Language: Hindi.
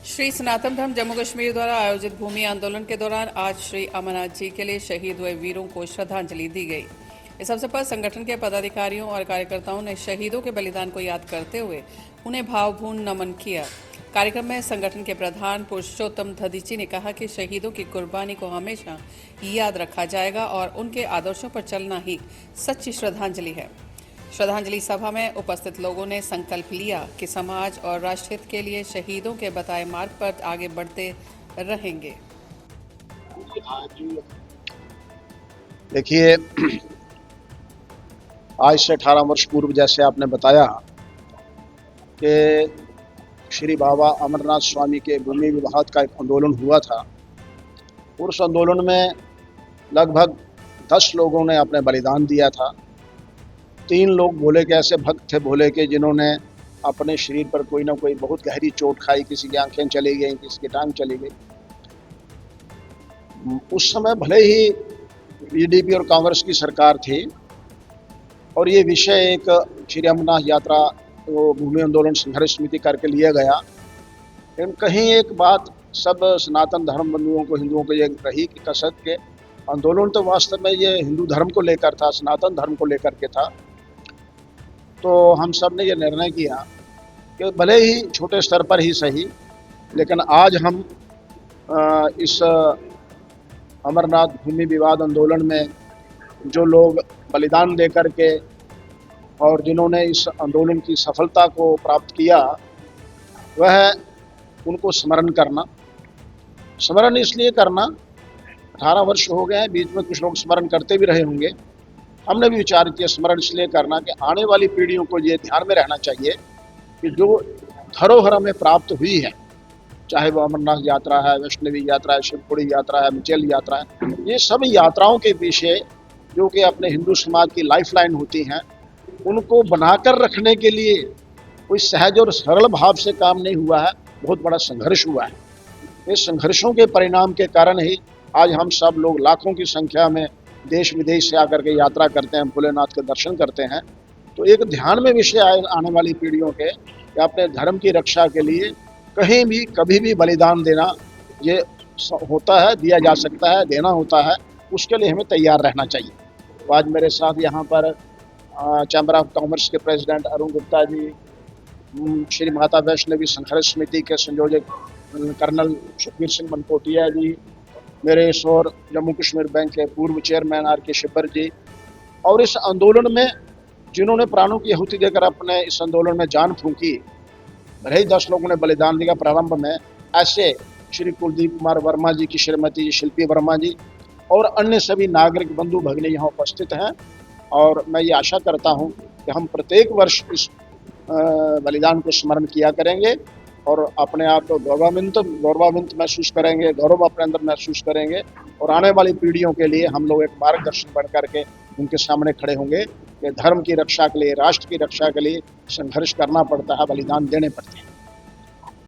श्री सनातन धर्म जम्मू कश्मीर द्वारा आयोजित भूमि आंदोलन के दौरान आज श्री अमरनाथ जी के लिए शहीद हुए वीरों को श्रद्धांजलि दी गई। इस अवसर पर संगठन के पदाधिकारियों और कार्यकर्ताओं ने शहीदों के बलिदान को याद करते हुए उन्हें भावपूर्ण नमन किया। कार्यक्रम में संगठन के प्रधान पुरुषोत्तम दधीची ने कहा कि शहीदों की कुर्बानी को हमेशा याद रखा जाएगा और उनके आदर्शों पर चलना ही सच्ची श्रद्धांजलि है। श्रद्धांजलि सभा में उपस्थित लोगों ने संकल्प लिया कि समाज और राष्ट्र हित के लिए शहीदों के बताए मार्ग पर आगे बढ़ते रहेंगे। देखिए, आज से 18 वर्ष पूर्व जैसे आपने बताया कि श्री बाबा अमरनाथ स्वामी के भूमि विवाद का एक आंदोलन हुआ था। उस आंदोलन में लगभग 10 लोगों ने अपने बलिदान दिया था। 3 लोग भोले के ऐसे भक्त थे भोले के, जिन्होंने अपने शरीर पर कोई ना कोई बहुत गहरी चोट खाई, किसी की आंखें चली गई, किसी की टांग चली गई। उस समय भले ही बीजेपी और कांग्रेस की सरकार थी और ये विषय एक श्री अमरनाथ यात्रा वो भूमि आंदोलन संघर्ष समिति करके लिया गया, लेकिन कहीं एक बात सब सनातन धर्म बंधुओं को, हिंदुओं को ये रही कि कसरत के आंदोलन तो वास्तव में ये हिंदू धर्म को लेकर था, सनातन धर्म को लेकर के था। तो हम सब ने ये निर्णय किया कि भले ही छोटे स्तर पर ही सही, लेकिन आज हम इस अमरनाथ भूमि विवाद आंदोलन में जो लोग बलिदान दे करके और जिन्होंने इस आंदोलन की सफलता को प्राप्त किया, वह उनको स्मरण इसलिए करना, 18 वर्ष हो गए हैं, बीच में कुछ लोग स्मरण करते भी रहे होंगे। हमने भी विचार किया स्मरण इसलिए करना कि आने वाली पीढ़ियों को ये ध्यान में रहना चाहिए कि जो धरोहर हमें प्राप्त हुई है, चाहे वो अमरनाथ यात्रा है, वैष्णवी यात्रा है, शिवपुरी यात्रा है, मिचेल यात्रा है, ये सब यात्राओं के पीछे जो कि अपने हिंदू समाज की लाइफलाइन होती हैं, उनको बनाकर रखने के लिए कोई सहज और सरल भाव से काम नहीं हुआ है, बहुत बड़ा संघर्ष हुआ है। इस संघर्षों के परिणाम के कारण ही आज हम सब लोग लाखों की संख्या में देश विदेश से आकर के यात्रा करते हैं, भोलेनाथ के दर्शन करते हैं। तो एक ध्यान में विषय आने वाली पीढ़ियों के कि अपने धर्म की रक्षा के लिए कहीं भी कभी भी बलिदान देना ये होता है, दिया जा सकता है, देना होता है, उसके लिए हमें तैयार रहना चाहिए। तो आज मेरे साथ यहाँ पर चैम्बर ऑफ कॉमर्स के प्रेसिडेंट अरुण गुप्ता जी, श्री माता वैष्णवी संघर्ष समिति के संयोजक कर्नल सुखबीर सिंह मनकोटिया जी, मेरे इस और जम्मू कश्मीर बैंक के पूर्व चेयरमैन RK शिब्बर जी, और इस आंदोलन में जिन्होंने प्राणों की आहुति देकर अपने इस आंदोलन में जान फूंकी, भले ही 10 लोगों ने बलिदान दिया प्रारंभ में, ऐसे श्री कुलदीप कुमार वर्मा जी की श्रीमती शिल्पी वर्मा जी और अन्य सभी नागरिक बंधु भगिनी यहाँ उपस्थित हैं। और मैं ये आशा करता हूँ कि हम प्रत्येक वर्ष इस बलिदान को स्मरण किया करेंगे और अपने आप को गौरवान्वित महसूस करेंगे, गौरव अपने अंदर महसूस करेंगे, और आने वाली पीढ़ियों के लिए हम लोग एक मार्गदर्शन बन करके उनके सामने खड़े होंगे कि धर्म की रक्षा के लिए, राष्ट्र की रक्षा के लिए संघर्ष करना पड़ता है, बलिदान देने पड़ते हैं।